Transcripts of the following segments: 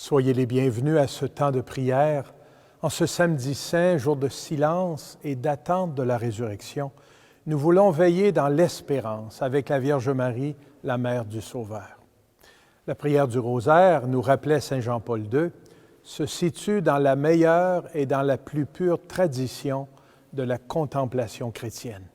Soyez les bienvenus à ce temps de prière, en ce samedi saint, jour de silence et d'attente de la résurrection. Nous voulons veiller dans l'espérance avec la Vierge Marie, la Mère du Sauveur. La prière du rosaire, nous rappelait saint Jean-Paul II, se situe dans la meilleure et dans la plus pure tradition de la contemplation chrétienne.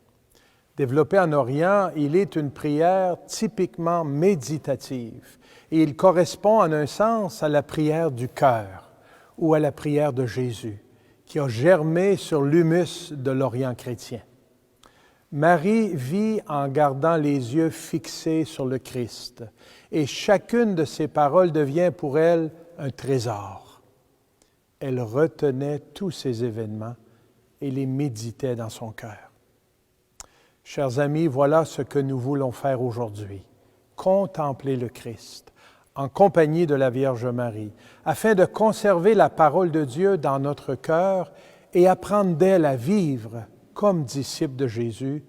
Développé en Orient, il est une prière typiquement méditative et il correspond en un sens à la prière du cœur ou à la prière de Jésus qui a germé sur l'humus de l'Orient chrétien. Marie vit en gardant les yeux fixés sur le Christ et chacune de ses paroles devient pour elle un trésor. Elle retenait tous ces événements et les méditait dans son cœur. Chers amis, voilà ce que nous voulons faire aujourd'hui, contempler le Christ en compagnie de la Vierge Marie, afin de conserver la parole de Dieu dans notre cœur et apprendre d'elle à vivre comme disciples de Jésus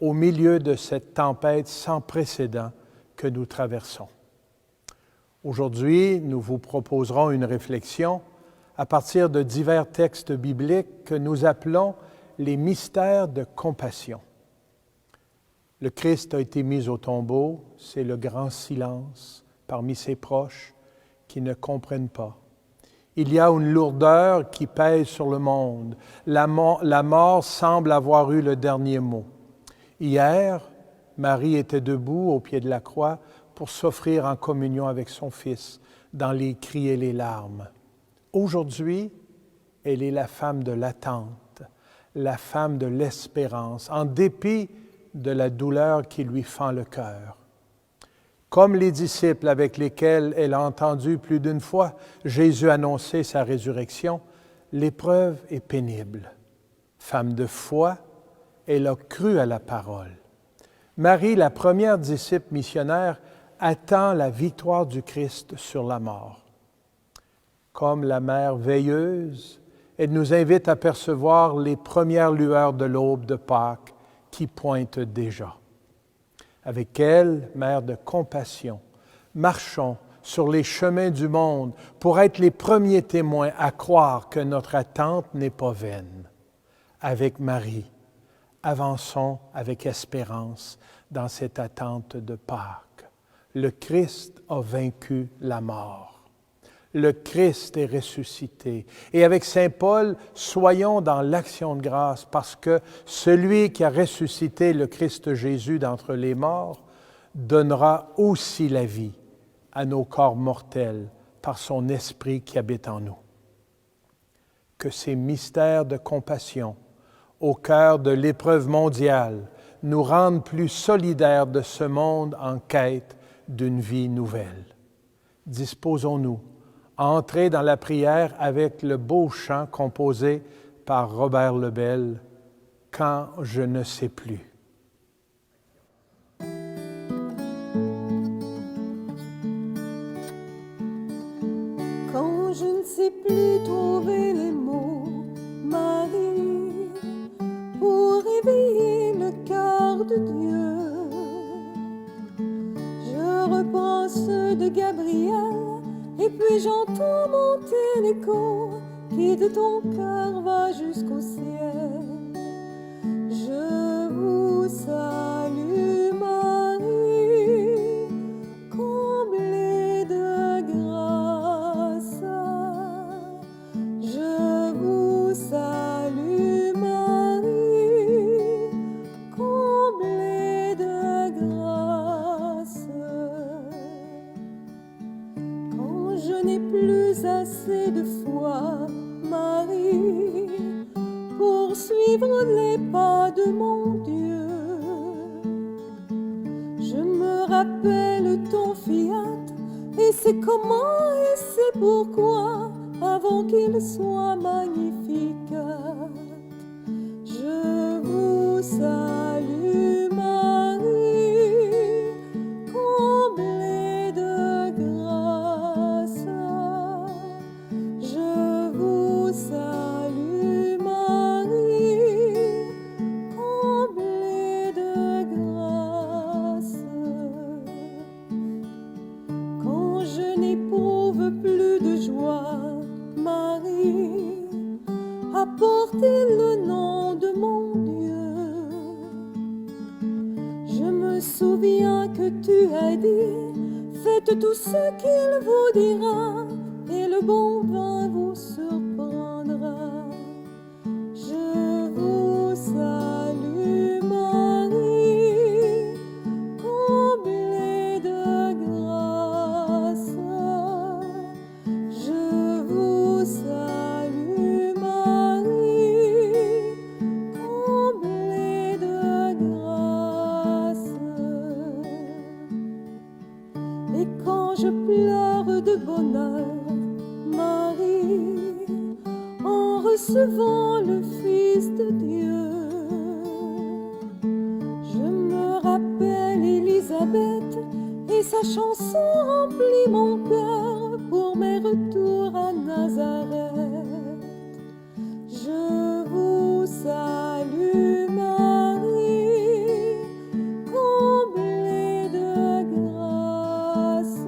au milieu de cette tempête sans précédent que nous traversons. Aujourd'hui, nous vous proposerons une réflexion à partir de divers textes bibliques que nous appelons les mystères de compassion. Le Christ a été mis au tombeau, c'est le grand silence parmi ses proches qui ne comprennent pas. Il y a une lourdeur qui pèse sur le monde. La mort semble avoir eu le dernier mot. Hier, Marie était debout au pied de la croix pour s'offrir en communion avec son Fils dans les cris et les larmes. Aujourd'hui, elle est la femme de l'attente, la femme de l'espérance, en dépit de la douleur qui lui fend le cœur. Comme les disciples avec lesquels elle a entendu plus d'une fois Jésus annoncer sa résurrection, l'épreuve est pénible. Femme de foi, elle a cru à la parole. Marie, la première disciple missionnaire, attend la victoire du Christ sur la mort. Comme la mère veilleuse, elle nous invite à percevoir les premières lueurs de l'aube de Pâques qui pointent déjà. Avec elle, mère de compassion, marchons sur les chemins du monde pour être les premiers témoins à croire que notre attente n'est pas vaine. Avec Marie, avançons avec espérance dans cette attente de Pâques. Le Christ a vaincu la mort. Le Christ est ressuscité. Et avec saint Paul, soyons dans l'action de grâce parce que celui qui a ressuscité le Christ Jésus d'entre les morts donnera aussi la vie à nos corps mortels par son esprit qui habite en nous. Que ces mystères de compassion au cœur de l'épreuve mondiale nous rendent plus solidaires de ce monde en quête d'une vie nouvelle. Disposons-nous à entrer dans la prière avec le beau chant composé par Robert Lebel, « Quand je ne sais plus ». Quand je ne sais plus trouver les mots, Marie, pour éveiller le cœur de Dieu, je reprends ceux de Gabriel. Et puis j'entends monter l'écho qui de ton cœur va jusqu'au ciel. Je vous salue Marie, comblée de grâce. Je vous salue Marie, comblée de grâce. Je n'ai plus assez de foi, Marie, pour suivre les pas de mon Dieu. Je me rappelle ton fiat, et c'est comment et c'est pourquoi, avant qu'il soit magnifique. Je vous salue, Marie, comblée de grâce. Je vous salue, Marie, comblée de grâce. Quand je n'éprouve plus de joie, Marie, à porter le nom de mon Dieu. Je me souviens que tu as dit, faites tout ce qu'il vous dira, et le bon vin vous surprendra. Je vous salue, Marie, comblée de grâce. Je vous salue, Marie, comblée de grâce. Et quand je pleure de bonheur, Marie, en recevant le Fils de Dieu, je me rappelle Élisabeth et sa chanson remplit mon cœur pour mes retours à Nazareth. Je vous salue, Marie, comblée de grâce.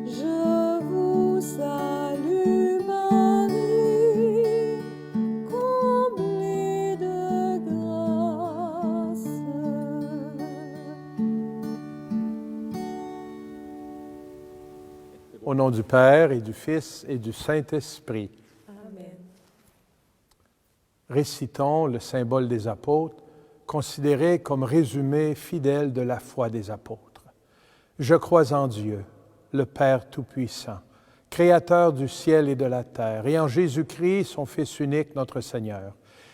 Je vous salue, Marie, comblée de grâce. Au nom du Père et du Fils et du Saint-Esprit. Amen. Récitons le symbole des apôtres, considéré comme résumé fidèle de la foi des apôtres. Je crois en Dieu, le Père Tout-Puissant, Créateur du ciel et de la terre, et en Jésus-Christ, son Fils unique, notre Seigneur,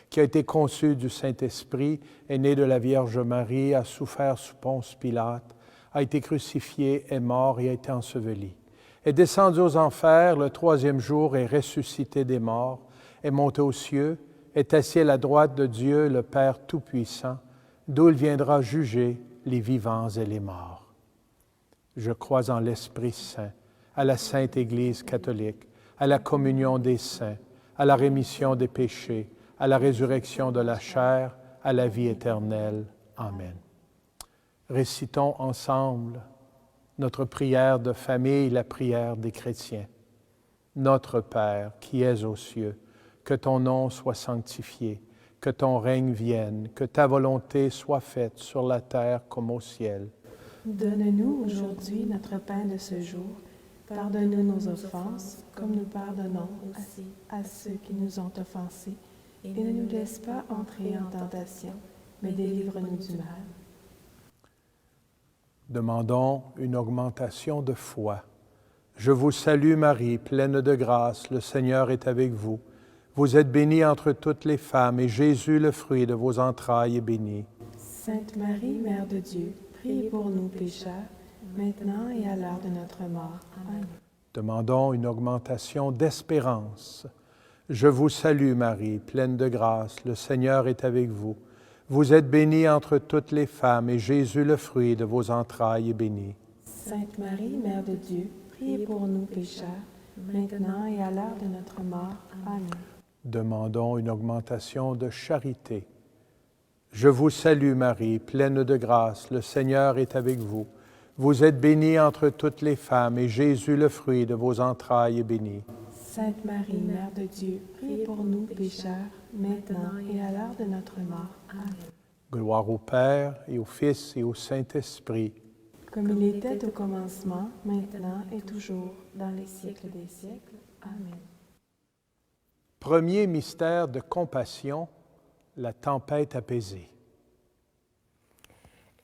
qui a été conçu du Saint-Esprit, est né de la Vierge Marie, a souffert sous Ponce Pilate, a été crucifié, est mort et a été enseveli. Est descendu aux enfers, le troisième jour est ressuscité des morts, est monté aux cieux, est assis à la droite de Dieu, le Père Tout-Puissant, d'où il viendra juger les vivants et les morts. Je crois en l'Esprit Saint, à la Sainte Église catholique, à la communion des saints, à la rémission des péchés, à la résurrection de la chair, à la vie éternelle. Amen. Récitons ensemble notre prière de famille, la prière des chrétiens. Notre Père, qui es aux cieux, que ton nom soit sanctifié, que ton règne vienne, que ta volonté soit faite sur la terre comme au ciel. Donne-nous aujourd'hui notre pain de ce jour. Pardonne-nous nos offenses, comme nous pardonnons aussi à ceux qui nous ont offensés. Et ne nous laisse pas entrer en tentation, mais délivre-nous du mal. Demandons une augmentation de foi. Je vous salue Marie, pleine de grâce, le Seigneur est avec vous. Vous êtes bénie entre toutes les femmes, et Jésus, le fruit de vos entrailles, est béni. Sainte Marie, Mère de Dieu, priez pour nous pécheurs, maintenant et à l'heure de notre mort. Amen. Demandons une augmentation d'espérance. Je vous salue Marie, pleine de grâce, le Seigneur est avec vous. Vous êtes bénie entre toutes les femmes, et Jésus, le fruit de vos entrailles, est béni. Sainte Marie, Mère de Dieu, priez pour nous pécheurs, maintenant et à l'heure de notre mort. Amen. Demandons une augmentation de charité. Je vous salue Marie, pleine de grâce, le Seigneur est avec vous. Vous êtes bénie entre toutes les femmes, et Jésus, le fruit de vos entrailles, est béni. Sainte Marie, Mère de Dieu, priez pour nous pécheurs, maintenant et à l'heure de notre mort. Amen. Gloire au Père, et au Fils, et au Saint-Esprit. Comme il était au commencement, maintenant et toujours, dans les siècles des siècles. Amen. Premier mystère de compassion, la tempête apaisée.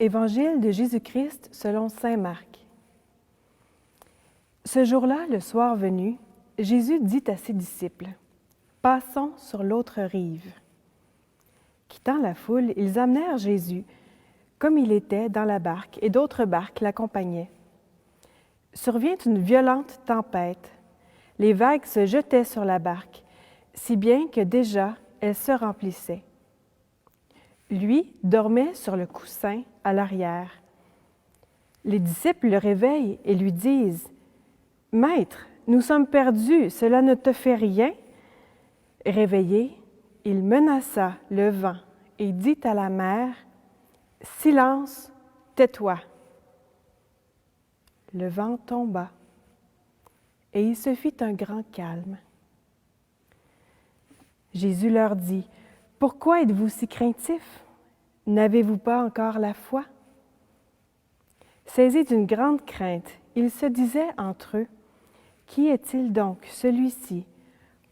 Évangile de Jésus-Christ selon saint Marc. Ce jour-là, le soir venu, Jésus dit à ses disciples, « Passons sur l'autre rive. » Quittant la foule, ils amenèrent Jésus, comme il était, dans la barque, et d'autres barques l'accompagnaient. Survient une violente tempête. Les vagues se jetaient sur la barque, si bien que déjà elle se remplissait. Lui dormait sur le coussin à l'arrière. Les disciples le réveillent et lui disent, « Maître, nous sommes perdus, cela ne te fait rien? » Réveillé, il menaça le vent et dit à la mer, « Silence, tais-toi. » Le vent tomba et il se fit un grand calme. Jésus leur dit, « Pourquoi êtes-vous si craintifs? N'avez-vous pas encore la foi? » Saisis d'une grande crainte, ils se disaient entre eux, « Qui est-il donc, celui-ci,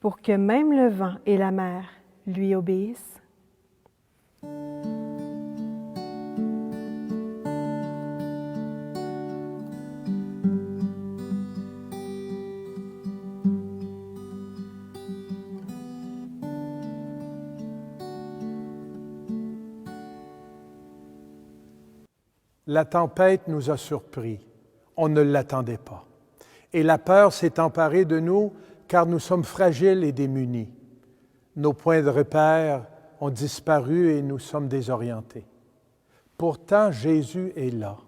pour que même le vent et la mer lui obéissent? » La tempête nous a surpris. On ne l'attendait pas. Et la peur s'est emparée de nous car nous sommes fragiles et démunis. Nos points de repère ont disparu et nous sommes désorientés. Pourtant, Jésus est là.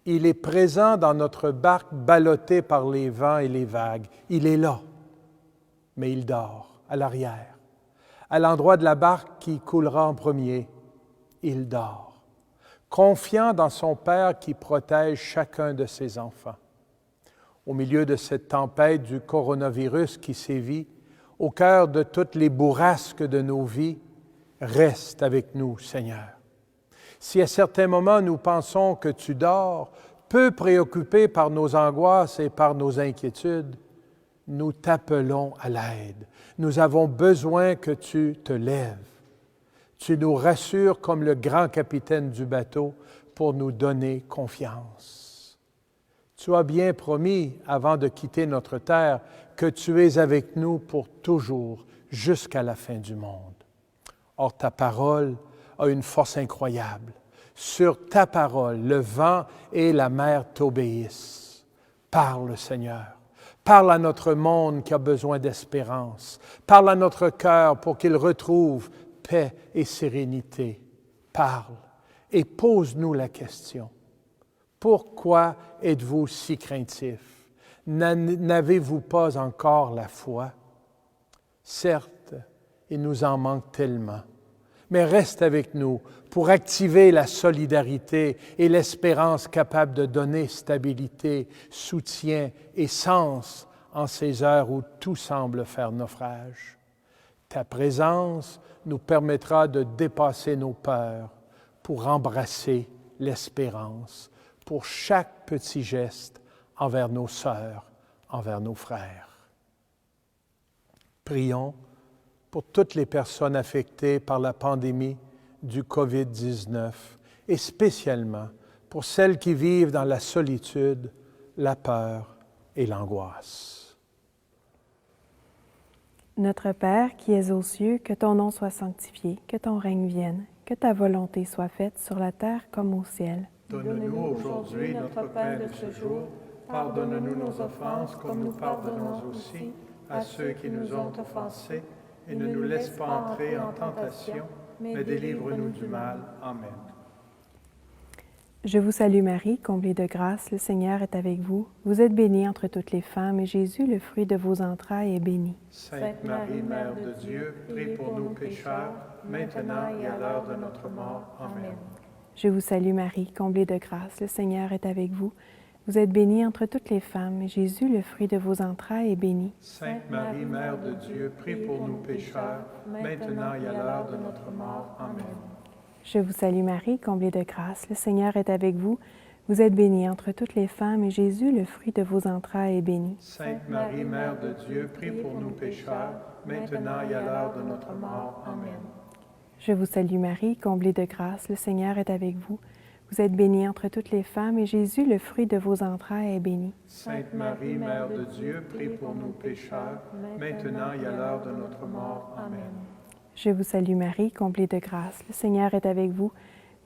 Il est présent dans notre barque ballottée par les vents et les vagues. Il est là, mais il dort à l'arrière, à l'endroit de la barque qui coulera en premier. Il dort, confiant dans son Père qui protège chacun de ses enfants. Au milieu de cette tempête du coronavirus qui sévit, au cœur de toutes les bourrasques de nos vies, reste avec nous, Seigneur. Si à certains moments nous pensons que tu dors, peu préoccupés par nos angoisses et par nos inquiétudes, nous t'appelons à l'aide. Nous avons besoin que tu te lèves. Tu nous rassures comme le grand capitaine du bateau pour nous donner confiance. Tu as bien promis, avant de quitter notre terre, que tu es avec nous pour toujours, jusqu'à la fin du monde. Or, ta parole a une force incroyable. Sur ta parole, le vent et la mer t'obéissent. Parle, Seigneur. Parle à notre monde qui a besoin d'espérance. Parle à notre cœur pour qu'il retrouve paix et sérénité. Parle et pose-nous la question. Pourquoi êtes-vous si craintifs? N'avez-vous pas encore la foi? Certes, il nous en manque tellement, mais reste avec nous pour activer la solidarité et l'espérance capable de donner stabilité, soutien et sens en ces heures où tout semble faire naufrage. Ta présence nous permettra de dépasser nos peurs pour embrasser l'espérance, pour chaque petit geste envers nos sœurs, envers nos frères. Prions pour toutes les personnes affectées par la pandémie du COVID-19 et spécialement pour celles qui vivent dans la solitude, la peur et l'angoisse. Notre Père qui es aux cieux, que ton nom soit sanctifié, que ton règne vienne, que ta volonté soit faite sur la terre comme au ciel. Donne-nous aujourd'hui notre pain de ce jour. Pardonne-nous nos offenses comme nous pardonnons aussi à ceux qui nous ont offensés. Et ne nous laisse pas entrer en tentation, mais délivre-nous du mal. Amen. Je vous salue Marie, comblée de grâce, le Seigneur est avec vous. Vous êtes bénie entre toutes les femmes, et Jésus, le fruit de vos entrailles, est béni. Sainte Marie, Mère de Dieu, prie pour nous pécheurs, maintenant et à l'heure de notre mort. Amen. Je vous salue Marie, comblée de grâce, le Seigneur est avec vous. Vous êtes bénie entre toutes les femmes, et Jésus, le fruit de vos entrailles, est béni. Sainte Marie, Mère de Dieu, prie pour nous pécheurs, maintenant et à l'heure de notre mort. Amen. Je vous salue Marie, comblée de grâce, le Seigneur est avec vous. Vous êtes bénie entre toutes les femmes, et Jésus, le fruit de vos entrailles, est béni. Sainte Marie, Mère de Dieu, prie pour nous pécheurs, maintenant et à l'heure de notre mort. Amen. Je vous salue Marie, comblée de grâce, le Seigneur est avec vous. Vous êtes bénie entre toutes les femmes, et Jésus, le fruit de vos entrailles, est béni. Sainte Marie, Mère de Dieu, prie pour nous pécheurs, maintenant et à l'heure de notre mort. Amen. Je vous salue Marie, comblée de grâce, le Seigneur est avec vous.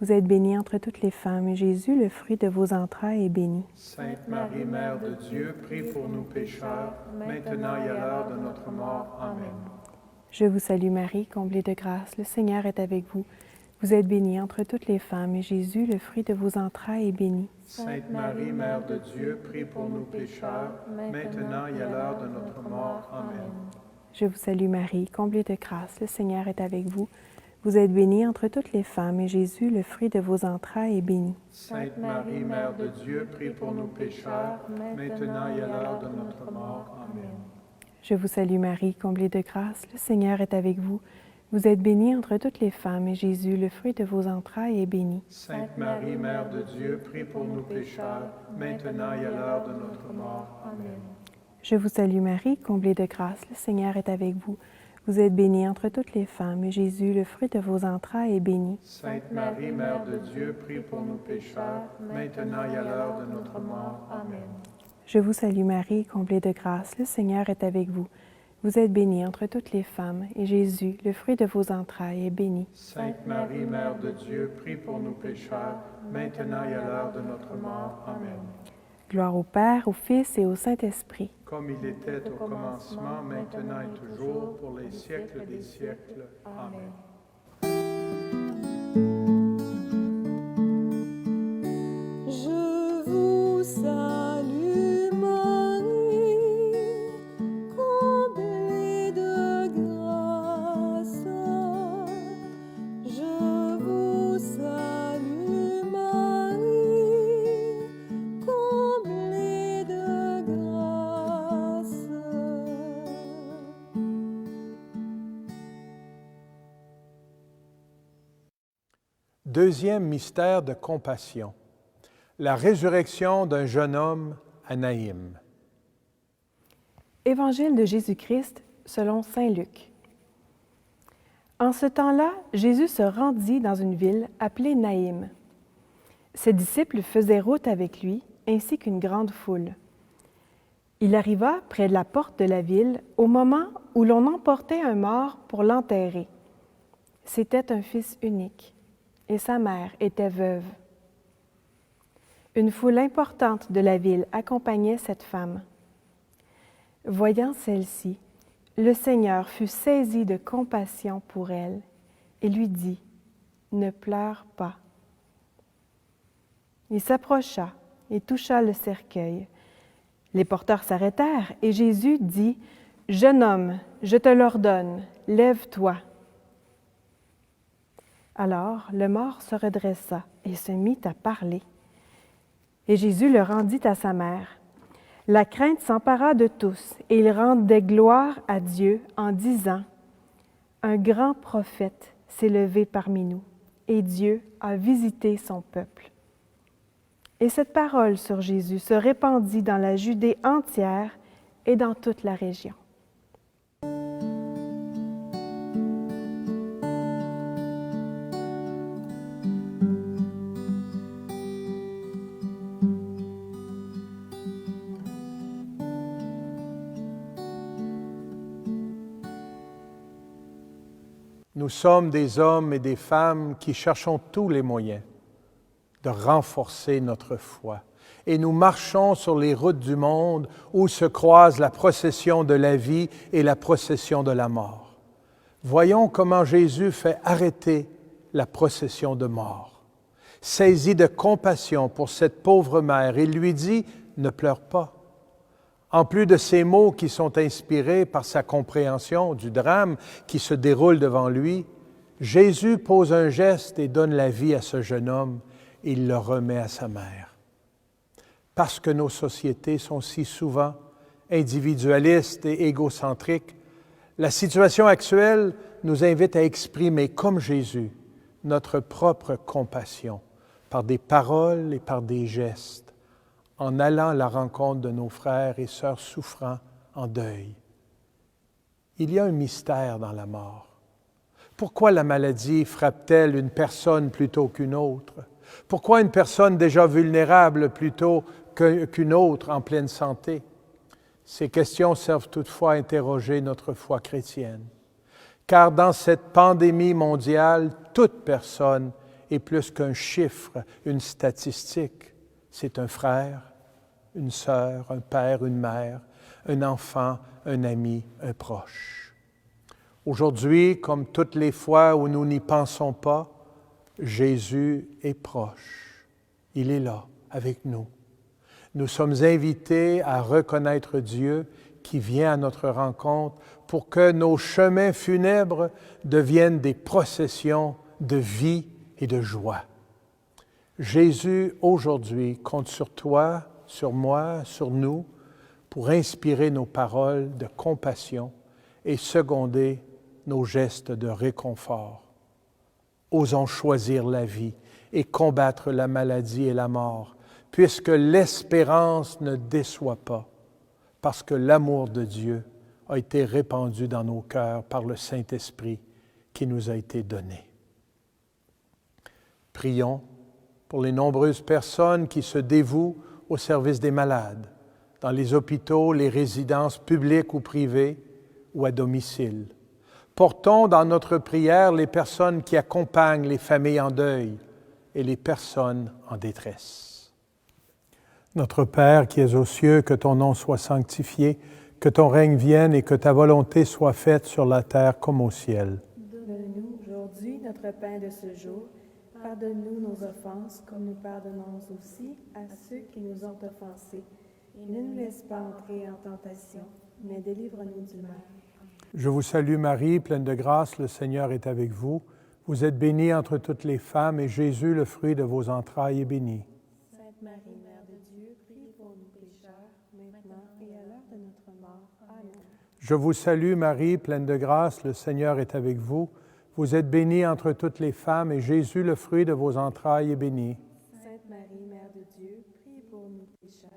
Vous êtes bénie entre toutes les femmes, et Jésus, le fruit de vos entrailles, est béni. Sainte Marie, Mère de Dieu, prie pour nous pécheurs, maintenant et à l'heure de notre mort. Amen. Je vous salue Marie, comblée de grâce, le Seigneur est avec vous. Vous êtes bénie entre toutes les femmes, et Jésus, le fruit de vos entrailles, est béni. Sainte Marie, Mère de Dieu, prie pour nous pécheurs, maintenant et à l'heure de notre mort. Amen. Je vous salue Marie, comblée de grâce, le Seigneur est avec vous. Vous êtes bénie entre toutes les femmes, et Jésus, le fruit de vos entrailles, est béni. Sainte Marie, Mère de Dieu, prie pour nous pécheurs, maintenant et à l'heure de notre mort. Amen. Je vous salue Marie, comblée de grâce, le Seigneur est avec vous. Vous êtes bénie entre toutes les femmes, et Jésus, le fruit de vos entrailles, est béni. Sainte Marie, Mère de Dieu, prie pour nous pécheurs, maintenant et à l'heure de notre mort. Amen. Je vous salue Marie, comblée de grâce, le Seigneur est avec vous. Vous êtes bénie entre toutes les femmes, et Jésus, le fruit de vos entrailles, est béni. Sainte Marie, Mère de Dieu, prie pour nous pécheurs, maintenant et à l'heure de notre mort. Amen. Je vous salue Marie, comblée de grâce, le Seigneur est avec vous. Vous êtes bénie entre toutes les femmes, et Jésus, le fruit de vos entrailles, est béni. Sainte Marie, Mère de Dieu, prie pour nous pécheurs, maintenant et à l'heure de notre mort. Amen. Gloire au Père, au Fils et au Saint-Esprit. Comme il était au commencement, maintenant et toujours, pour les siècles des siècles. Amen. Je vous salue Marie, comblée de grâce. Je vous salue Marie, comblée de grâce. Deuxième mystère de compassion. La résurrection d'un jeune homme à Naïm. Évangile de Jésus-Christ selon saint Luc. En ce temps-là, Jésus se rendit dans une ville appelée Naïm. Ses disciples faisaient route avec lui, ainsi qu'une grande foule. Il arriva près de la porte de la ville au moment où l'on emportait un mort pour l'enterrer. C'était un fils unique, et sa mère était veuve. Une foule importante de la ville accompagnait cette femme. Voyant celle-ci, le Seigneur fut saisi de compassion pour elle et lui dit, « Ne pleure pas. » Il s'approcha et toucha le cercueil. Les porteurs s'arrêtèrent et Jésus dit, « Jeune homme, je te l'ordonne, lève-toi. » Alors le mort se redressa et se mit à parler. Et Jésus le rendit à sa mère. La crainte s'empara de tous, et ils rendaient gloire à Dieu en disant, « Un grand prophète s'est levé parmi nous, et Dieu a visité son peuple. » Et cette parole sur Jésus se répandit dans la Judée entière et dans toute la région. Nous sommes des hommes et des femmes qui cherchons tous les moyens de renforcer notre foi. Et nous marchons sur les routes du monde où se croisent la procession de la vie et la procession de la mort. Voyons comment Jésus fait arrêter la procession de mort. Saisi de compassion pour cette pauvre mère, il lui dit « Ne pleure pas ». En plus de ces mots qui sont inspirés par sa compréhension du drame qui se déroule devant lui, Jésus pose un geste et donne la vie à ce jeune homme. Il le remet à sa mère. Parce que nos sociétés sont si souvent individualistes et égocentriques, la situation actuelle nous invite à exprimer, comme Jésus, notre propre compassion par des paroles et par des gestes, en allant à la rencontre de nos frères et sœurs souffrants en deuil. Il y a un mystère dans la mort. Pourquoi la maladie frappe-t-elle une personne plutôt qu'une autre? Pourquoi une personne déjà vulnérable plutôt qu'une autre en pleine santé? Ces questions servent toutefois à interroger notre foi chrétienne. Car dans cette pandémie mondiale, toute personne est plus qu'un chiffre, une statistique. C'est un frère, une sœur, un père, une mère, un enfant, un ami, un proche. Aujourd'hui, comme toutes les fois où nous n'y pensons pas, Jésus est proche. Il est là, avec nous. Nous sommes invités à reconnaître Dieu qui vient à notre rencontre pour que nos chemins funèbres deviennent des processions de vie et de joie. Jésus, aujourd'hui, compte sur toi, sur moi, sur nous, pour inspirer nos paroles de compassion et seconder nos gestes de réconfort. Osons choisir la vie et combattre la maladie et la mort, puisque l'espérance ne déçoit pas, parce que l'amour de Dieu a été répandu dans nos cœurs par le Saint-Esprit qui nous a été donné. Prions pour les nombreuses personnes qui se dévouent au service des malades, dans les hôpitaux, les résidences publiques ou privées, ou à domicile. Portons dans notre prière les personnes qui accompagnent les familles en deuil et les personnes en détresse. Notre Père qui es aux cieux, que ton nom soit sanctifié, que ton règne vienne et que ta volonté soit faite sur la terre comme au ciel. Donne-nous aujourd'hui notre pain de ce jour. Pardonne-nous nos offenses, comme nous pardonnons aussi à ceux qui nous ont offensés. Et ne nous laisse pas entrer en tentation, mais délivre-nous du mal. Je vous salue Marie, pleine de grâce, le Seigneur est avec vous. Vous êtes bénie entre toutes les femmes, et Jésus, le fruit de vos entrailles, est béni. Sainte Marie, Mère de Dieu, prie pour nous pécheurs, maintenant et à l'heure de notre mort. Amen. Je vous salue Marie, pleine de grâce, le Seigneur est avec vous. Vous êtes bénie entre toutes les femmes, et Jésus, le fruit de vos entrailles, est béni. Sainte Marie, Mère de Dieu, prie pour nous pécheurs,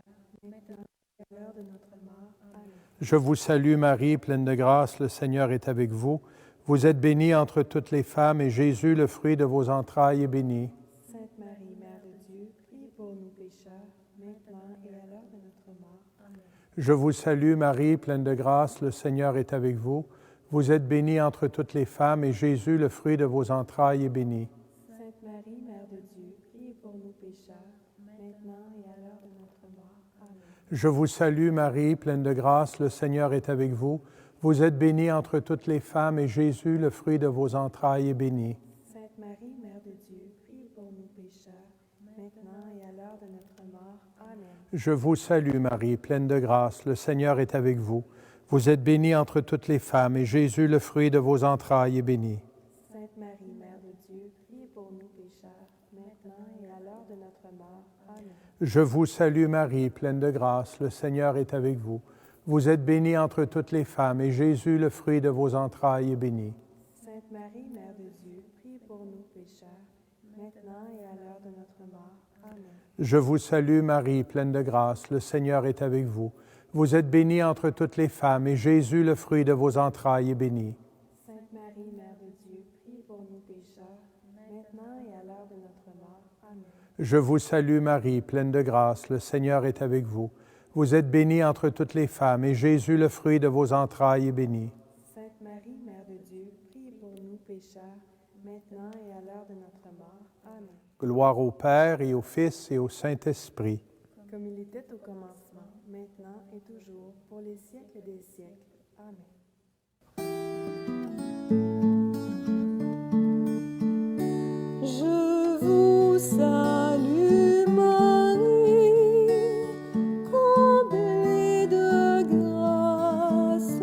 maintenant et à l'heure de notre mort. Amen. Je vous salue Marie, pleine de grâce, le Seigneur est avec vous. Vous êtes bénie entre toutes les femmes, et Jésus, le fruit de vos entrailles, est béni. Sainte Marie, Mère de Dieu, prie pour nous pécheurs, maintenant et à l'heure de notre mort. Amen. Je vous salue Marie, pleine de grâce, le Seigneur est avec vous. Vous êtes bénie entre toutes les femmes, et Jésus, le fruit de vos entrailles, est béni. Sainte Marie, Mère de Dieu, prie pour nous pécheurs, maintenant et à l'heure de notre mort. Amen. Je vous salue Marie, pleine de grâce, le Seigneur est avec vous. Vous êtes bénie entre toutes les femmes, et Jésus, le fruit de vos entrailles, est béni. Sainte Marie, Mère de Dieu, prie pour nous pécheurs, maintenant et à l'heure de notre mort. Amen. Je vous salue Marie, pleine de grâce, le Seigneur est avec vous. Vous êtes bénie entre toutes les femmes, et Jésus, le fruit de vos entrailles, est béni. Sainte Marie, Mère de Dieu, prie pour nous pécheurs, maintenant et à l'heure de notre mort. Amen. Je vous salue Marie, pleine de grâce, le Seigneur est avec vous. Vous êtes bénie entre toutes les femmes, et Jésus, le fruit de vos entrailles, est béni. Sainte Marie, Mère de Dieu, prie pour nous pécheurs, maintenant et à l'heure de notre mort. Amen. Je vous salue Marie, pleine de grâce, le Seigneur est avec vous. Vous êtes bénie entre toutes les femmes, et Jésus, le fruit de vos entrailles, est béni. Sainte Marie, Mère de Dieu, prie pour nous pécheurs, maintenant et à l'heure de notre mort. Amen. Je vous salue Marie, pleine de grâce, le Seigneur est avec vous. Vous êtes bénie entre toutes les femmes, et Jésus, le fruit de vos entrailles, est béni. Sainte Marie, Mère de Dieu, prie pour nous pécheurs, maintenant et à l'heure de notre mort. Amen. Gloire au Père et au Fils et au Saint-Esprit. Comme il était au commencement, maintenant et toujours, pour les siècles des siècles. Amen. Je vous salue Marie, comblée de grâce.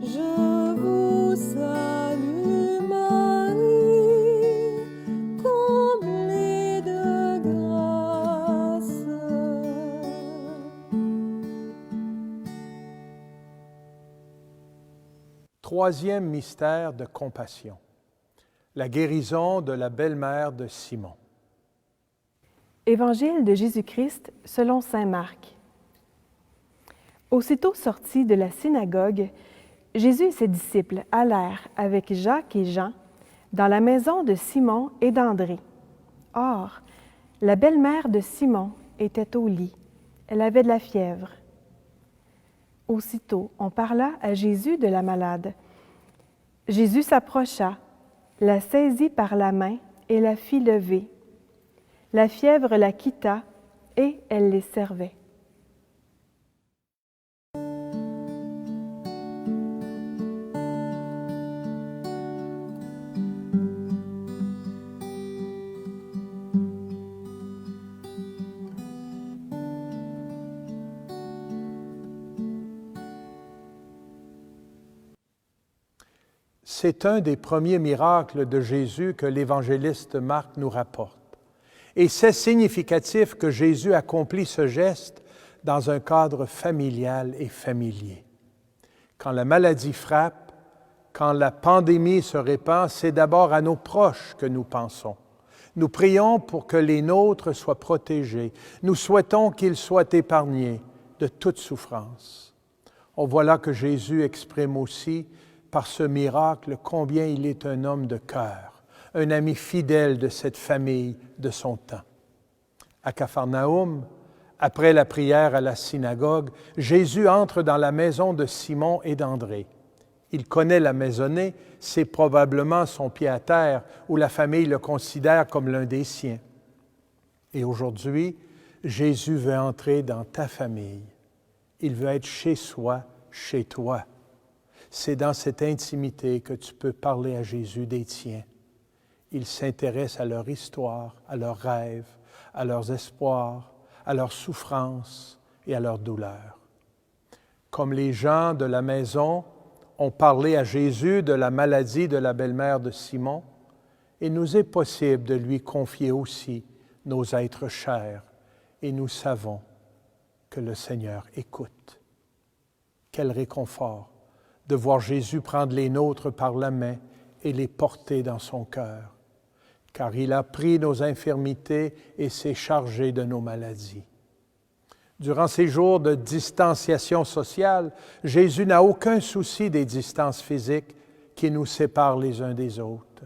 Je vous salue Marie, comblée de grâce. Troisième mystère de compassion. La guérison de la belle-mère de Simon. Évangile de Jésus-Christ selon saint Marc. Aussitôt sortis de la synagogue, Jésus et ses disciples allèrent avec Jacques et Jean dans la maison de Simon et d'André. Or, la belle-mère de Simon était au lit. Elle avait de la fièvre. Aussitôt, on parla à Jésus de la malade. Jésus s'approcha, la saisit par la main et la fit lever. La fièvre la quitta et elle les servait. C'est un des premiers miracles de Jésus que l'évangéliste Marc nous rapporte. Et c'est significatif que Jésus accomplit ce geste dans un cadre familial et familier. Quand la maladie frappe, quand la pandémie se répand, c'est d'abord à nos proches que nous pensons. Nous prions pour que les nôtres soient protégés. Nous souhaitons qu'ils soient épargnés de toute souffrance. On voit là que Jésus exprime aussi, par ce miracle, combien il est un homme de cœur, un ami fidèle de cette famille de son temps. À Capharnaüm, après la prière à la synagogue, Jésus entre dans la maison de Simon et d'André. Il connaît la maisonnée, c'est probablement son pied à terre où la famille le considère comme l'un des siens. Et aujourd'hui, Jésus veut entrer dans ta famille. Il veut être chez soi, chez toi. C'est dans cette intimité que tu peux parler à Jésus des tiens. Il s'intéresse à leur histoire, à leurs rêves, à leurs espoirs, à leurs souffrances et à leurs douleurs. Comme les gens de la maison ont parlé à Jésus de la maladie de la belle-mère de Simon, il nous est possible de lui confier aussi nos êtres chers et nous savons que le Seigneur écoute. Quel réconfort de voir Jésus prendre les nôtres par la main et les porter dans son cœur, car il a pris nos infirmités et s'est chargé de nos maladies. Durant ces jours de distanciation sociale, Jésus n'a aucun souci des distances physiques qui nous séparent les uns des autres.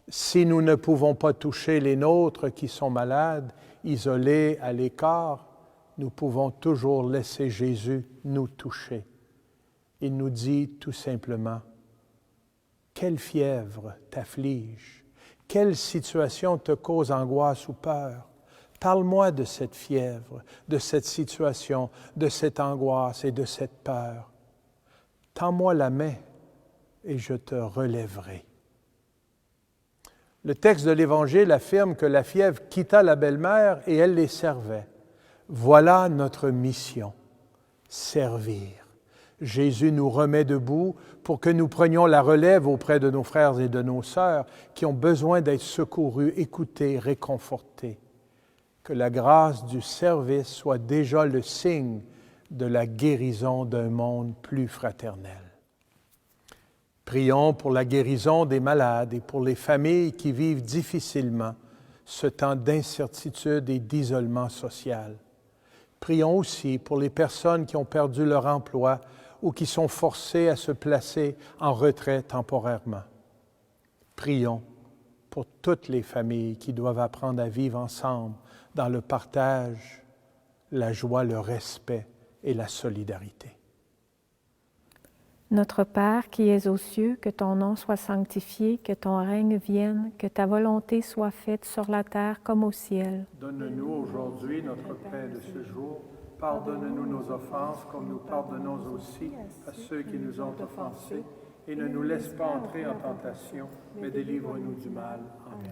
Si nous ne pouvons pas toucher les nôtres qui sont malades, isolés à l'écart, nous pouvons toujours laisser Jésus nous toucher. Il nous dit tout simplement, « Quelle fièvre t'afflige? Quelle situation te cause angoisse ou peur? Parle-moi de cette fièvre, de cette situation, de cette angoisse et de cette peur. Tends-moi la main et je te relèverai. » Le texte de l'Évangile affirme que la fièvre quitta la belle-mère et elle les servait. Voilà notre mission, servir. Jésus nous remet debout pour que nous prenions la relève auprès de nos frères et de nos sœurs qui ont besoin d'être secourus, écoutés, réconfortés. Que la grâce du service soit déjà le signe de la guérison d'un monde plus fraternel. Prions pour la guérison des malades et pour les familles qui vivent difficilement ce temps d'incertitude et d'isolement social. Prions aussi pour les personnes qui ont perdu leur emploi ou qui sont forcées à se placer en retrait temporairement. Prions pour toutes les familles qui doivent apprendre à vivre ensemble dans le partage, la joie, le respect et la solidarité. Notre Père qui es aux cieux, que ton nom soit sanctifié, que ton règne vienne, que ta volonté soit faite sur la terre comme au ciel. Donne-nous aujourd'hui notre pain de ce jour. Pardonne-nous nos offenses comme nous pardonnons aussi à ceux qui nous ont offensés. Et ne nous laisse pas entrer en tentation, mais délivre-nous du mal. Amen.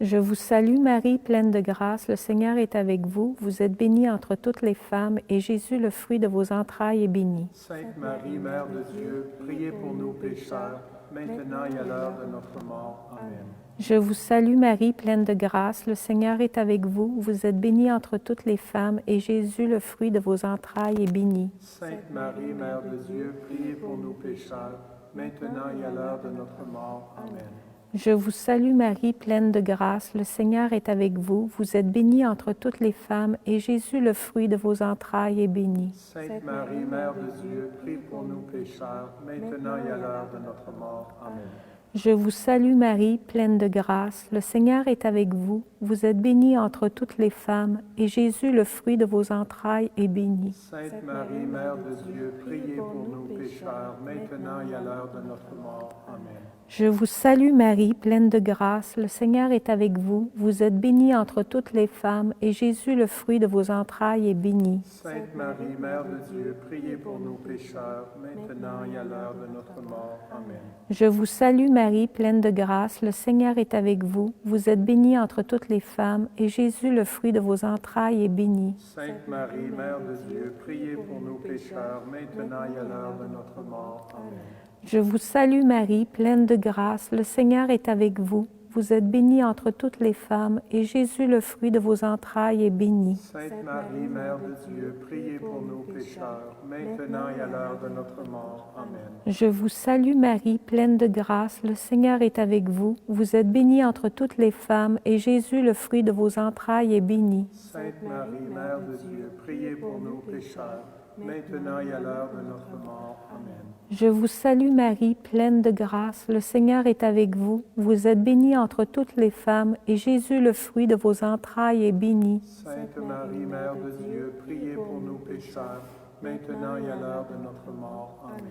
Je vous salue Marie, pleine de grâce, le Seigneur est avec vous. Vous êtes bénie entre toutes les femmes, et Jésus, le fruit de vos entrailles, est béni. Sainte Marie, Mère de Dieu, priez pour nous pécheurs, maintenant et à l'heure de notre mort. Amen. Je vous salue Marie, pleine de grâce, le Seigneur est avec vous. Vous êtes bénie entre toutes les femmes, et Jésus, le fruit de vos entrailles, est béni. Sainte Marie, Mère de Dieu, priez pour nous pécheurs, maintenant et à l'heure de notre mort. Amen. Je vous salue Marie, pleine de grâce, le Seigneur est avec vous. Vous êtes bénie entre toutes les femmes, et Jésus, le fruit de vos entrailles, est béni. Sainte Marie, Mère de Dieu, prie pour nous pécheurs, maintenant et à l'heure de notre mort. Amen. Je vous salue Marie, pleine de grâce, le Seigneur est avec vous. Vous êtes bénie entre toutes les femmes, et Jésus, le fruit de vos entrailles, est béni. Sainte Marie, Mère de Dieu, priez pour nous pécheurs, maintenant et à l'heure de notre mort. Amen. Je vous salue Marie, pleine de grâce, le Seigneur est avec vous. Vous êtes bénie entre toutes les femmes, et Jésus, le fruit de vos entrailles, est béni. Sainte Marie, Mère de Dieu, priez pour nous pécheurs, maintenant et à l'heure de notre mort. Amen. Je vous salue Marie, pleine de grâce, le Seigneur est avec vous. Vous êtes bénie entre toutes les femmes, et Jésus, le fruit de vos entrailles, est béni. Sainte Marie, Mère de Dieu, priez pour nous pécheurs, maintenant et à l'heure de notre mort. Amen. Je vous salue Marie, pleine de grâce, le Seigneur est avec vous. Vous êtes bénie entre toutes les femmes, et Jésus, le fruit de vos entrailles, est béni. Sainte Marie, Mère de Dieu, priez pour nous pécheurs, maintenant et à l'heure de notre mort. Amen. Je vous salue Marie, pleine de grâce, le Seigneur est avec vous. Vous êtes bénie entre toutes les femmes, et Jésus, le fruit de vos entrailles, est béni. Sainte Marie, Mère de Dieu, priez pour nous pécheurs, maintenant et à l'heure de notre mort. Amen. Je vous salue Marie, pleine de grâce, le Seigneur est avec vous. Vous êtes bénie entre toutes les femmes, et Jésus, le fruit de vos entrailles, est béni. Sainte Marie, Mère de Dieu, priez pour nous pécheurs, maintenant et à l'heure de notre mort. Amen.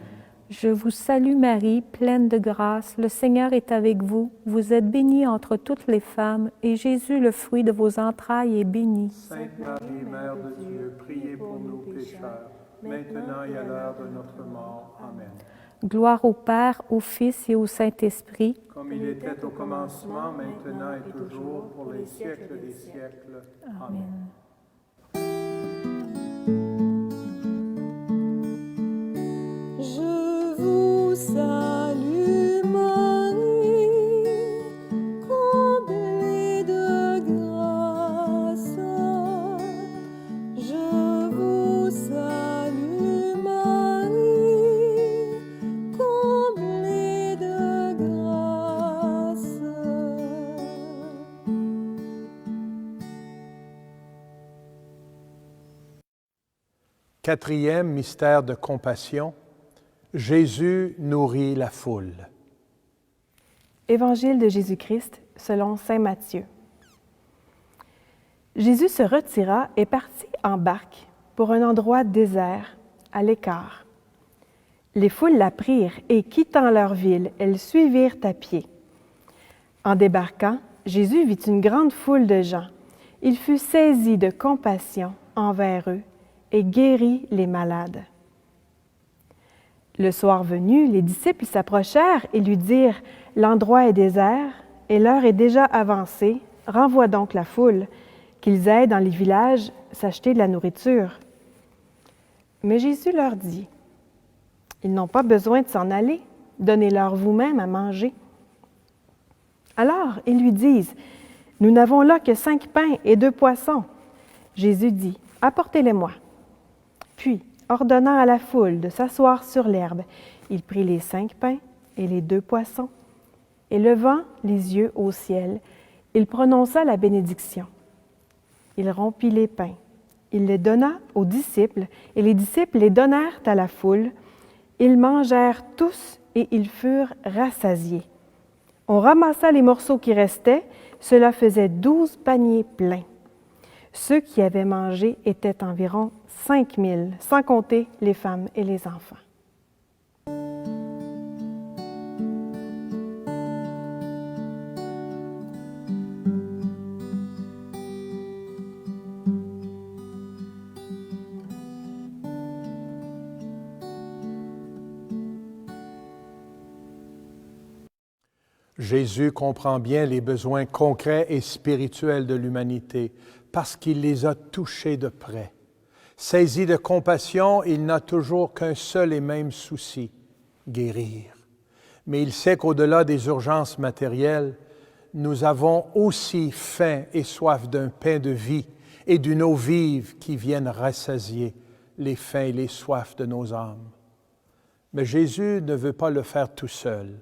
Je vous salue Marie, pleine de grâce, le Seigneur est avec vous. Vous êtes bénie entre toutes les femmes, et Jésus, le fruit de vos entrailles, est béni. Sainte Marie, Mère de Dieu, priez pour nous pécheurs, maintenant et à l'heure de notre mort. Amen. Gloire au Père, au Fils et au Saint-Esprit. Comme il était au commencement, maintenant et toujours, pour les siècles des siècles. Amen. Je vous salue Marie, comblée de grâce. Je vous salue Marie, comblée de grâce. Quatrième mystère de compassion. Jésus nourrit la foule. Évangile de Jésus-Christ selon saint Matthieu. Jésus se retira et partit en barque pour un endroit désert, à l'écart. Les foules la prirent et, quittant leur ville, elles suivirent à pied. En débarquant, Jésus vit une grande foule de gens. Il fut saisi de compassion envers eux et guérit les malades. Le soir venu, les disciples s'approchèrent et lui dirent « L'endroit est désert et l'heure est déjà avancée. Renvoie donc la foule, qu'ils aillent dans les villages s'acheter de la nourriture. » Mais Jésus leur dit « Ils n'ont pas besoin de s'en aller. Donnez-leur vous-même à manger. » Alors, ils lui disent « Nous n'avons là que 5 pains et 2 poissons. » Jésus dit « Apportez-les-moi. » Puis, ordonnant à la foule de s'asseoir sur l'herbe, il prit les 5 pains et les 2 poissons, et levant les yeux au ciel, il prononça la bénédiction. Il rompit les pains, il les donna aux disciples, et les disciples les donnèrent à la foule. Ils mangèrent tous, et ils furent rassasiés. On ramassa les morceaux qui restaient, cela faisait 12 paniers pleins. Ceux qui avaient mangé étaient environ 5000, sans compter les femmes et les enfants. Jésus comprend bien les besoins concrets et spirituels de l'humanité parce qu'il les a touchés de près. Saisi de compassion, il n'a toujours qu'un seul et même souci, guérir. Mais il sait qu'au-delà des urgences matérielles, nous avons aussi faim et soif d'un pain de vie et d'une eau vive qui viennent rassasier les faims et les soifs de nos âmes. Mais Jésus ne veut pas le faire tout seul.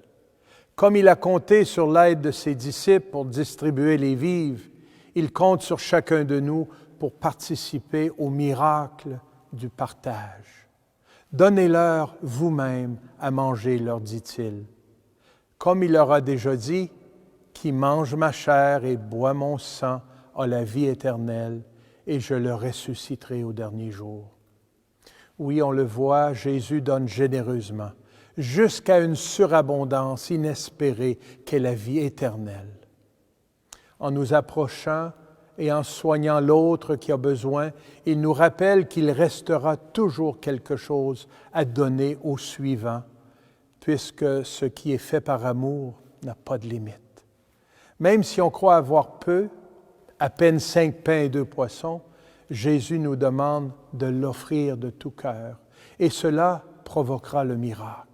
Comme il a compté sur l'aide de ses disciples pour distribuer les vivres, il compte sur chacun de nous pour participer au miracle du partage. Donnez-leur vous-même à manger, leur dit-il. Comme il leur a déjà dit, « Qui mange ma chair et boit mon sang a la vie éternelle, et je le ressusciterai au dernier jour. » Oui, on le voit, Jésus donne généreusement, jusqu'à une surabondance inespérée qu'est la vie éternelle. En nous approchant et en soignant l'autre qui a besoin, il nous rappelle qu'il restera toujours quelque chose à donner au suivant, puisque ce qui est fait par amour n'a pas de limite. Même si on croit avoir peu, à peine 5 pains et 2 poissons, Jésus nous demande de l'offrir de tout cœur, et cela provoquera le miracle.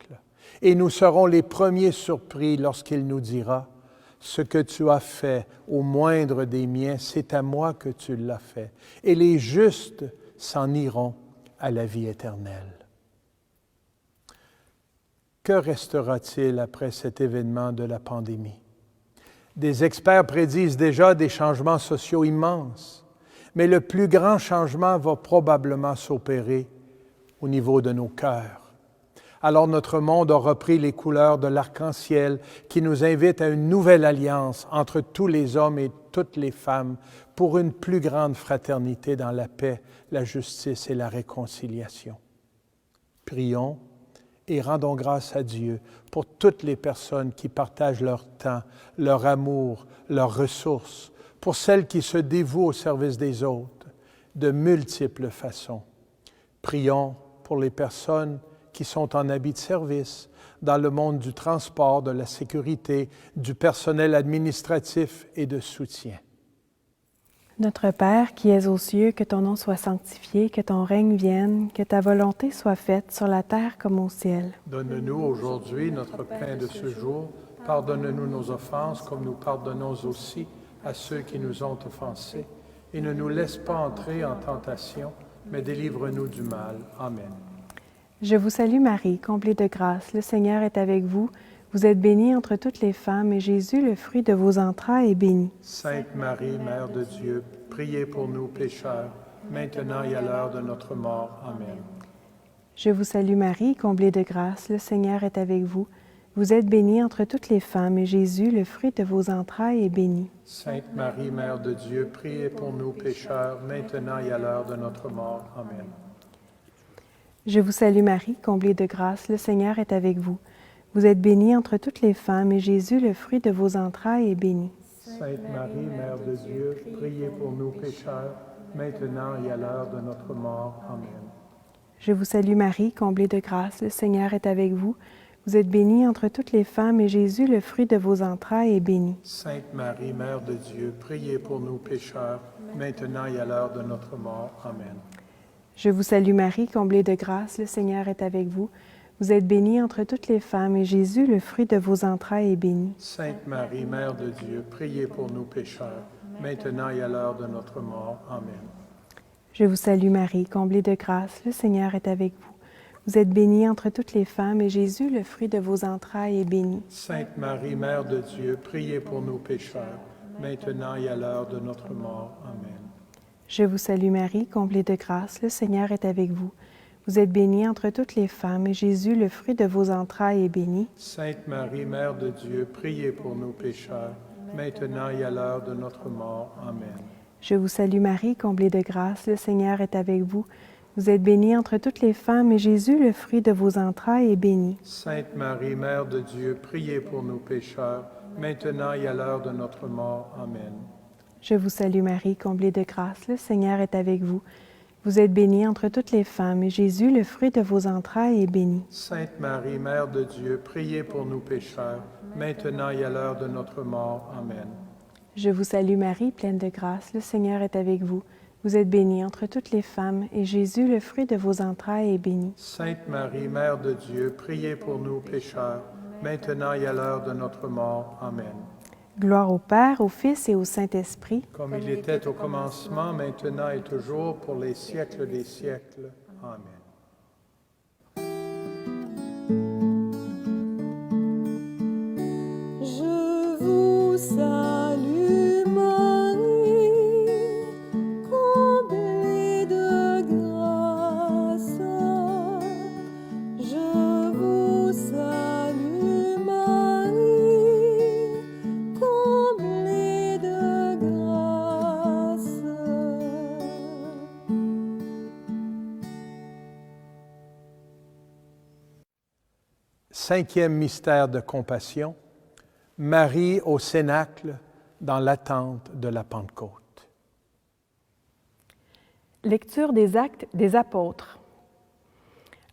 Et nous serons les premiers surpris lorsqu'il nous dira, « Ce que tu as fait au moindre des miens, c'est à moi que tu l'as fait. » Et les justes s'en iront à la vie éternelle. Que restera-t-il après cet événement de la pandémie? Des experts prédisent déjà des changements sociaux immenses, mais le plus grand changement va probablement s'opérer au niveau de nos cœurs. Alors notre monde a repris les couleurs de l'arc-en-ciel qui nous invite à une nouvelle alliance entre tous les hommes et toutes les femmes pour une plus grande fraternité dans la paix, la justice et la réconciliation. Prions et rendons grâce à Dieu pour toutes les personnes qui partagent leur temps, leur amour, leurs ressources, pour celles qui se dévouent au service des autres de multiples façons. Prions pour les personnes qui sont en habit de service dans le monde du transport, de la sécurité, du personnel administratif et de soutien. Notre Père qui es aux cieux, que ton nom soit sanctifié, que ton règne vienne, que ta volonté soit faite sur la terre comme au ciel. Donne-nous aujourd'hui notre pain de ce jour. Pardonne-nous nos offenses comme nous pardonnons aussi à ceux qui nous ont offensés. Et ne nous laisse pas entrer en tentation, mais délivre-nous du mal. Amen. Je vous salue Marie, comblée de grâce, le Seigneur est avec vous. Vous êtes bénie entre toutes les femmes, et Jésus, le fruit de vos entrailles, est béni. Sainte Marie, Mère de Dieu, priez pour nous pécheurs, maintenant et à l'heure de notre mort. Amen. Je vous salue Marie, comblée de grâce, le Seigneur est avec vous. Vous êtes bénie entre toutes les femmes, et Jésus, le fruit de vos entrailles, est béni. Sainte Marie, Mère de Dieu, priez pour nous pécheurs, maintenant et à l'heure de notre mort. Amen. Je vous salue Marie, comblée de grâce, le Seigneur est avec vous. Vous êtes bénie entre toutes les femmes, et Jésus, le fruit de vos entrailles, est béni. Sainte Marie, Mère de Dieu, priez pour nous pécheurs, maintenant et à l'heure de notre mort. Amen. Je vous salue Marie, comblée de grâce, le Seigneur est avec vous. Vous êtes bénie entre toutes les femmes, et Jésus, le fruit de vos entrailles, est béni. Sainte Marie, Mère de Dieu, priez pour nous pécheurs, maintenant et à l'heure de notre mort. Amen. Je vous salue Marie, comblée de grâce, le Seigneur est avec vous. Vous êtes bénie entre toutes les femmes, et Jésus, le fruit de vos entrailles, est béni. Sainte Marie, Mère de Dieu, priez pour nous pécheurs, maintenant et à l'heure de notre mort. Amen. Je vous salue Marie, comblée de grâce, le Seigneur est avec vous. Vous êtes bénie entre toutes les femmes, et Jésus, le fruit de vos entrailles, est béni. Sainte Marie, Mère de Dieu, priez pour nous pécheurs, maintenant et à l'heure de notre mort. Amen. Je vous salue Marie, comblée de grâce, le Seigneur est avec vous. Vous êtes bénie entre toutes les femmes, et Jésus, le fruit de vos entrailles, est béni. Sainte Marie, Mère de Dieu, priez pour nous pécheurs, maintenant et à l'heure de notre mort. Amen. Je vous salue Marie, comblée de grâce, le Seigneur est avec vous. Vous êtes bénie entre toutes les femmes, et Jésus, le fruit de vos entrailles, est béni. Sainte Marie, Mère de Dieu, priez pour nous pécheurs, maintenant et à l'heure de notre mort. Amen. Je vous salue Marie, comblée de grâce, le Seigneur est avec vous. Vous êtes bénie entre toutes les femmes, et Jésus, le fruit de vos entrailles, est béni. Sainte Marie, Mère de Dieu, priez pour nous pécheurs, maintenant et à l'heure de notre mort. Amen. Je vous salue Marie, pleine de grâce, le Seigneur est avec vous. Vous êtes bénie entre toutes les femmes, et Jésus, le fruit de vos entrailles, est béni. Sainte Marie, Mère de Dieu, priez pour nous pécheurs, maintenant et à l'heure de notre mort. Amen. Gloire au Père, au Fils et au Saint-Esprit. Comme il était au commencement, maintenant et toujours, pour les siècles des siècles. Amen. Je vous salue Marie, comblée de grâce. Je vous salue Marie, comblée de grâce. Cinquième mystère de compassion, Marie au Cénacle dans l'attente de la Pentecôte. Lecture des Actes des Apôtres.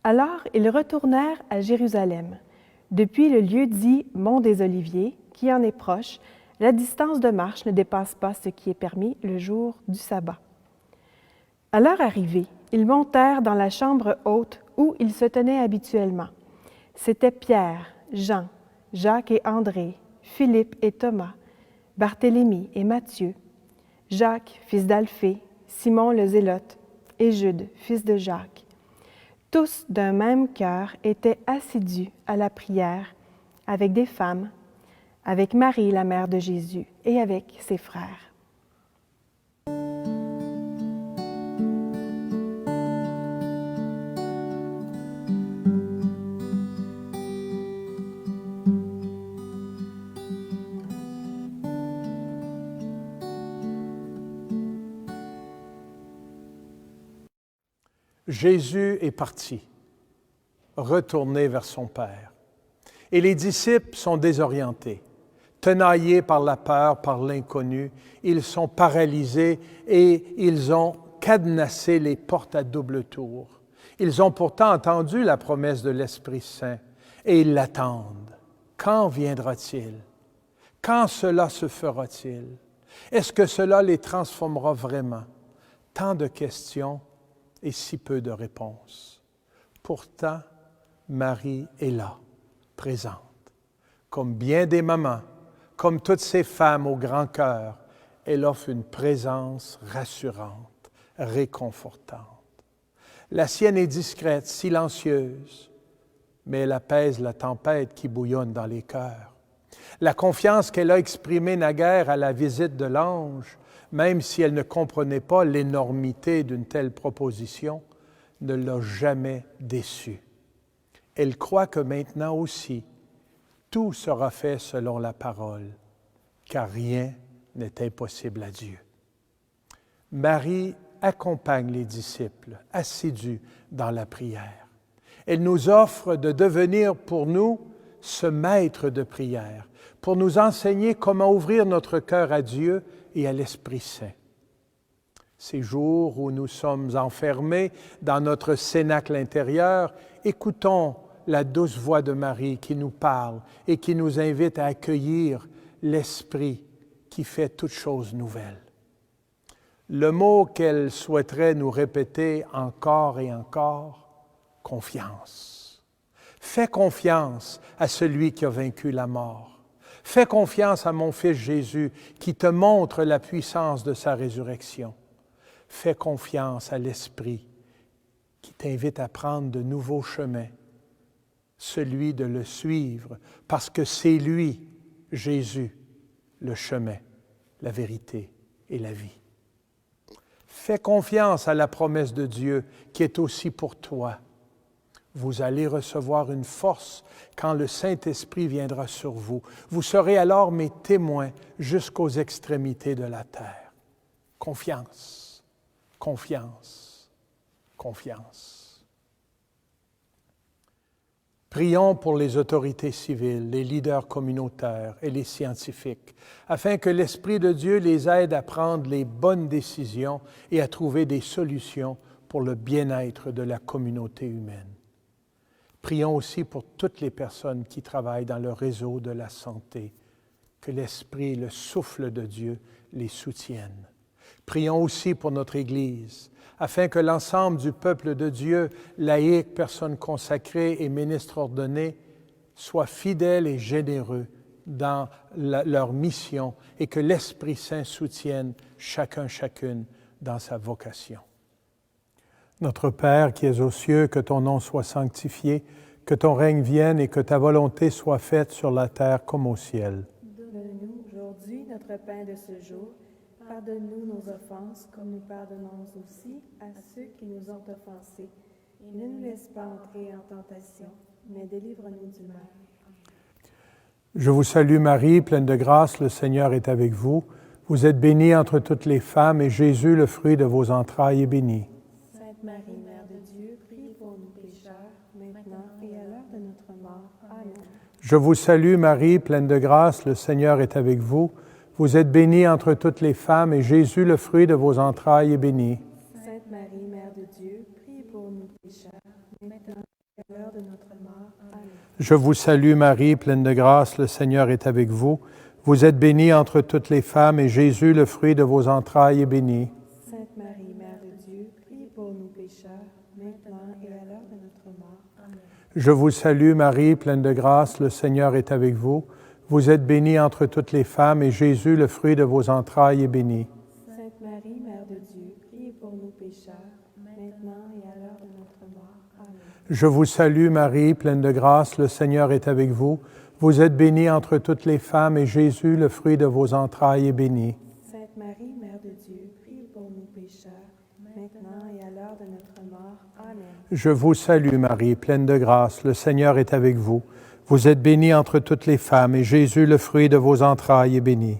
Alors, ils retournèrent à Jérusalem. Depuis le lieu dit Mont des Oliviers, qui en est proche, la distance de marche ne dépasse pas ce qui est permis le jour du sabbat. À leur arrivée, ils montèrent dans la chambre haute où ils se tenaient habituellement. C'étaient Pierre, Jean, Jacques et André, Philippe et Thomas, Barthélemy et Matthieu, Jacques, fils d'Alphée, Simon le Zélote et Jude, fils de Jacques. Tous d'un même cœur étaient assidus à la prière avec des femmes, avec Marie, la mère de Jésus, et avec ses frères. Jésus est parti, retourné vers son Père. Et les disciples sont désorientés, tenaillés par la peur, par l'inconnu. Ils sont paralysés et ils ont cadenassé les portes à double tour. Ils ont pourtant entendu la promesse de l'Esprit Saint et ils l'attendent. Quand viendra-t-il? Quand cela se fera-t-il? Est-ce que cela les transformera vraiment? Tant de questions et si peu de réponses. Pourtant, Marie est là, présente. Comme bien des mamans, comme toutes ces femmes au grand cœur, elle offre une présence rassurante, réconfortante. La sienne est discrète, silencieuse, mais elle apaise la tempête qui bouillonne dans les cœurs. La confiance qu'elle a exprimée naguère à la visite de l'ange, même si elle ne comprenait pas l'énormité d'une telle proposition, ne l'a jamais déçue. Elle croit que maintenant aussi, tout sera fait selon la parole, car rien n'est impossible à Dieu. Marie accompagne les disciples, assidus dans la prière. Elle nous offre de devenir pour nous ce maître de prière, pour nous enseigner comment ouvrir notre cœur à Dieu et à l'Esprit Saint. Ces jours où nous sommes enfermés dans notre cénacle intérieur, écoutons la douce voix de Marie qui nous parle et qui nous invite à accueillir l'Esprit qui fait toutes choses nouvelles. Le mot qu'elle souhaiterait nous répéter encore et encore, confiance. Fais confiance à celui qui a vaincu la mort. Fais confiance à mon Fils Jésus qui te montre la puissance de sa résurrection. Fais confiance à l'Esprit qui t'invite à prendre de nouveaux chemins, celui de le suivre, parce que c'est lui, Jésus, le chemin, la vérité et la vie. Fais confiance à la promesse de Dieu qui est aussi pour toi. Vous allez recevoir une force quand le Saint-Esprit viendra sur vous. Vous serez alors mes témoins jusqu'aux extrémités de la terre. Confiance, confiance, confiance. Prions pour les autorités civiles, les leaders communautaires et les scientifiques, afin que l'Esprit de Dieu les aide à prendre les bonnes décisions et à trouver des solutions pour le bien-être de la communauté humaine. Prions aussi pour toutes les personnes qui travaillent dans le réseau de la santé, que l'Esprit et le souffle de Dieu les soutiennent. Prions aussi pour notre Église, afin que l'ensemble du peuple de Dieu, laïcs, personnes consacrées et ministres ordonnés, soient fidèles et généreux dans leur mission et que l'Esprit Saint soutienne chacune dans sa vocation. Notre Père qui es aux cieux, que ton nom soit sanctifié, que ton règne vienne et que ta volonté soit faite sur la terre comme au ciel. Donne-nous aujourd'hui notre pain de ce jour. Pardonne-nous nos offenses, comme nous pardonnons aussi à ceux qui nous ont offensés. Et ne nous laisse pas entrer en tentation, mais délivre-nous du mal. Je vous salue Marie, pleine de grâce, le Seigneur est avec vous. Vous êtes bénie entre toutes les femmes et Jésus, le fruit de vos entrailles, est béni. Sainte Marie, Mère de Dieu, prie pour nous pécheurs, maintenant et à l'heure de notre mort. Amen. Je vous salue Marie, pleine de grâce, le Seigneur est avec vous. Vous êtes bénie entre toutes les femmes et Jésus, le fruit de vos entrailles, est béni. Sainte Marie, Mère de Dieu, prie pour nous pécheurs, maintenant et à l'heure de notre mort. Amen. Je vous salue Marie, pleine de grâce, le Seigneur est avec vous. Vous êtes bénie entre toutes les femmes et Jésus, le fruit de vos entrailles, est béni. Sainte Marie, Mère de Dieu, prie pour nous pécheurs, maintenant et à l'heure de notre mort. Amen. Je vous salue Marie, pleine de grâce, le Seigneur est avec vous. Vous êtes bénie entre toutes les femmes, et Jésus, le fruit de vos entrailles, est béni. Sainte Marie, Mère de Dieu, priez pour nous pécheurs, maintenant et à l'heure de notre mort. Amen. Je vous salue Marie, pleine de grâce, le Seigneur est avec vous. Vous êtes bénie entre toutes les femmes, et Jésus, le fruit de vos entrailles, est béni. Sainte Marie, Mère de Dieu, priez pour nous pécheurs, maintenant et à l'heure de notre mort. Amen. Je vous salue Marie, pleine de grâce, le Seigneur est avec vous. Vous êtes bénie entre toutes les femmes, et Jésus, le fruit de vos entrailles, est béni.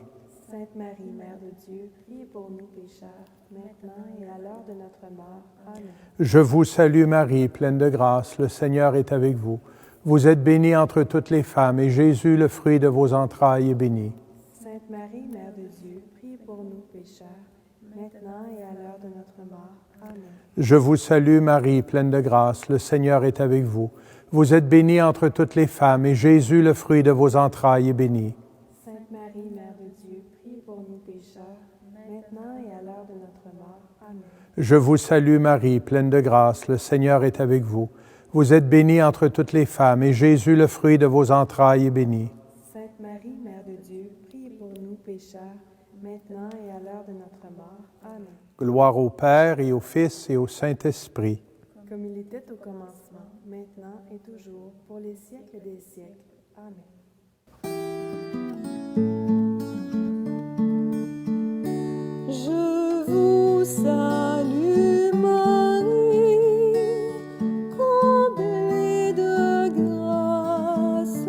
Sainte Marie, Mère de Dieu, priez pour nous pécheurs, maintenant et à l'heure de notre mort. Amen. Je vous salue Marie, pleine de grâce, le Seigneur est avec vous. Vous êtes bénie entre toutes les femmes, et Jésus, le fruit de vos entrailles, est béni. Sainte Marie, Mère de Dieu, priez pour nous pécheurs, maintenant et à l'heure de notre mort. Amen. Je vous salue Marie, pleine de grâce, le Seigneur est avec vous. Vous êtes bénie entre toutes les femmes, et Jésus, le fruit de vos entrailles, est béni. Sainte Marie, Mère de Dieu, priez pour nous pécheurs, maintenant et à l'heure de notre mort. Amen. Je vous salue Marie, pleine de grâce, le Seigneur est avec vous. Vous êtes bénie entre toutes les femmes, et Jésus, le fruit de vos entrailles, est béni. Sainte Marie, Mère de Dieu, priez pour nous pécheurs, maintenant et à l'heure de notre mort. Amen. Gloire au Père et au Fils et au Saint-Esprit. Comme il était au commencement, maintenant et toujours, pour les siècles des siècles. Amen. Je vous salue Marie, comblée de grâce.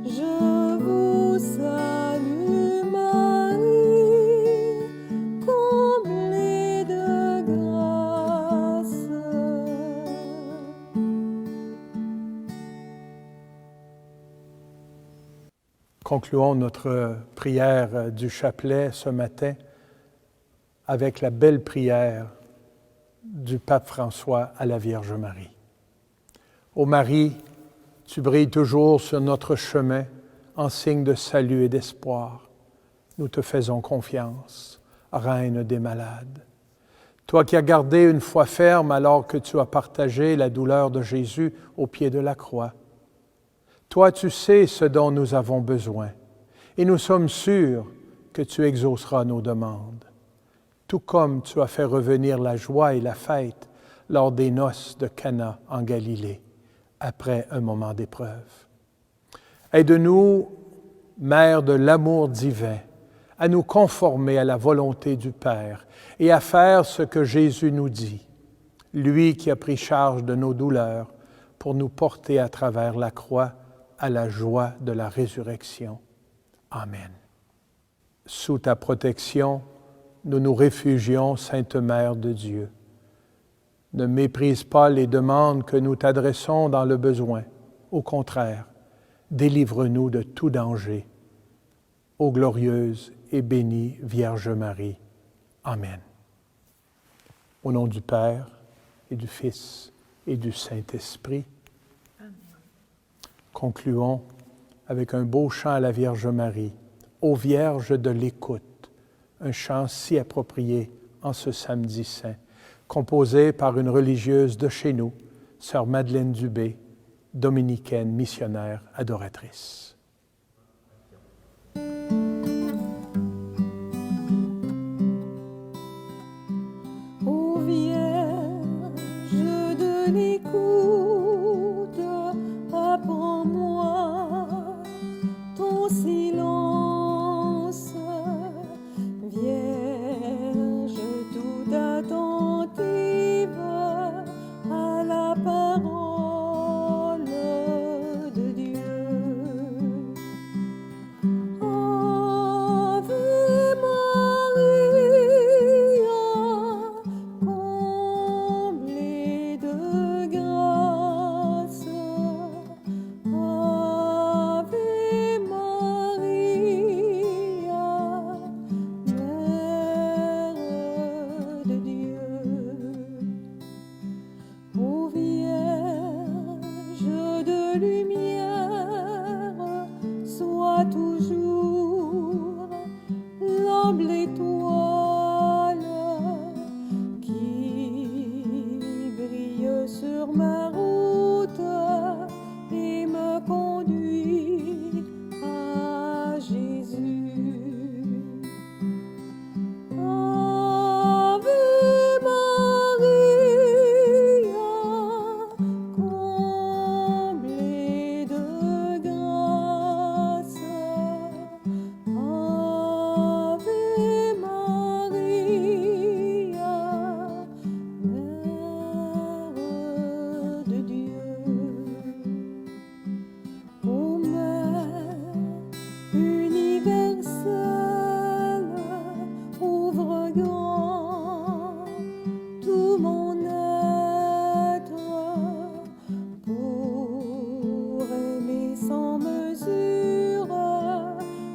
Je vous salue Marie, comblée de grâce. Concluons notre prière du chapelet ce matin avec la belle prière du pape François à la Vierge Marie. Ô Marie, tu brilles toujours sur notre chemin en signe de salut et d'espoir. Nous te faisons confiance, Reine des malades. Toi qui as gardé une foi ferme alors que tu as partagé la douleur de Jésus au pied de la croix. Toi, tu sais ce dont nous avons besoin, et nous sommes sûrs que tu exauceras nos demandes, tout comme tu as fait revenir la joie et la fête lors des noces de Cana en Galilée, après un moment d'épreuve. Aide-nous, Mère de l'amour divin, à nous conformer à la volonté du Père et à faire ce que Jésus nous dit, lui qui a pris charge de nos douleurs pour nous porter à travers la croix à la joie de la résurrection. Amen. Sous ta protection, nous nous réfugions, Sainte Mère de Dieu. Ne méprise pas les demandes que nous t'adressons dans le besoin. Au contraire, délivre-nous de tout danger. Ô glorieuse et bénie Vierge Marie. Amen. Au nom du Père et du Fils et du Saint-Esprit. Concluons avec un beau chant à la Vierge Marie, Ô Vierge de l'écoute, un chant si approprié en ce samedi saint, composé par une religieuse de chez nous, Sœur Madeleine Dubé, dominicaine missionnaire adoratrice. Ô Vierge de l'écoute, apprends-moi ton silence, Vierge tout attentive à la parole de Dieu. sur ma route et me conduit à Jésus. Ave Maria, comblée de grâce. Ave Maria, Mère de Dieu. Ô Mère universelle, ouvre grand tout mon être pour aimer sans mesure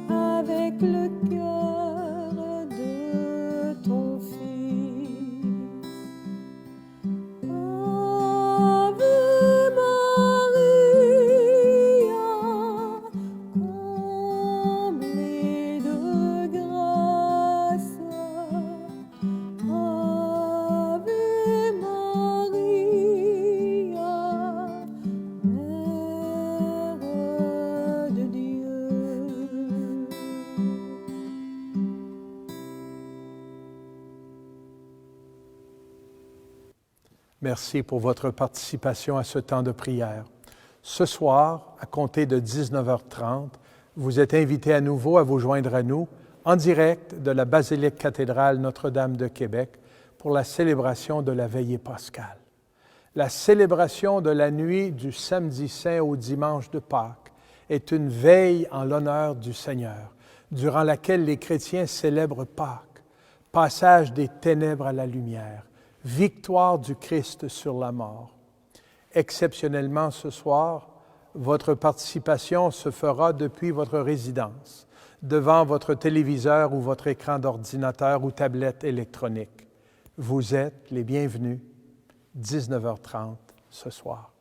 avec le cœur de ton Fils. Ave Maria, comblée de grâce. Ave Maria, Mère de Dieu. Merci pour votre participation à ce temps de prière. Ce soir, à compter de 19h30, vous êtes invités à nouveau à vous joindre à nous en direct de la basilique cathédrale Notre-Dame de Québec pour la célébration de la veillée pascale. La célébration de la nuit du samedi saint au dimanche de Pâques est une veille en l'honneur du Seigneur, durant laquelle les chrétiens célèbrent Pâques, passage des ténèbres à la lumière, victoire du Christ sur la mort. Exceptionnellement ce soir, votre participation se fera depuis votre résidence, devant votre téléviseur ou votre écran d'ordinateur ou tablette électronique. Vous êtes les bienvenus, 19h30 ce soir.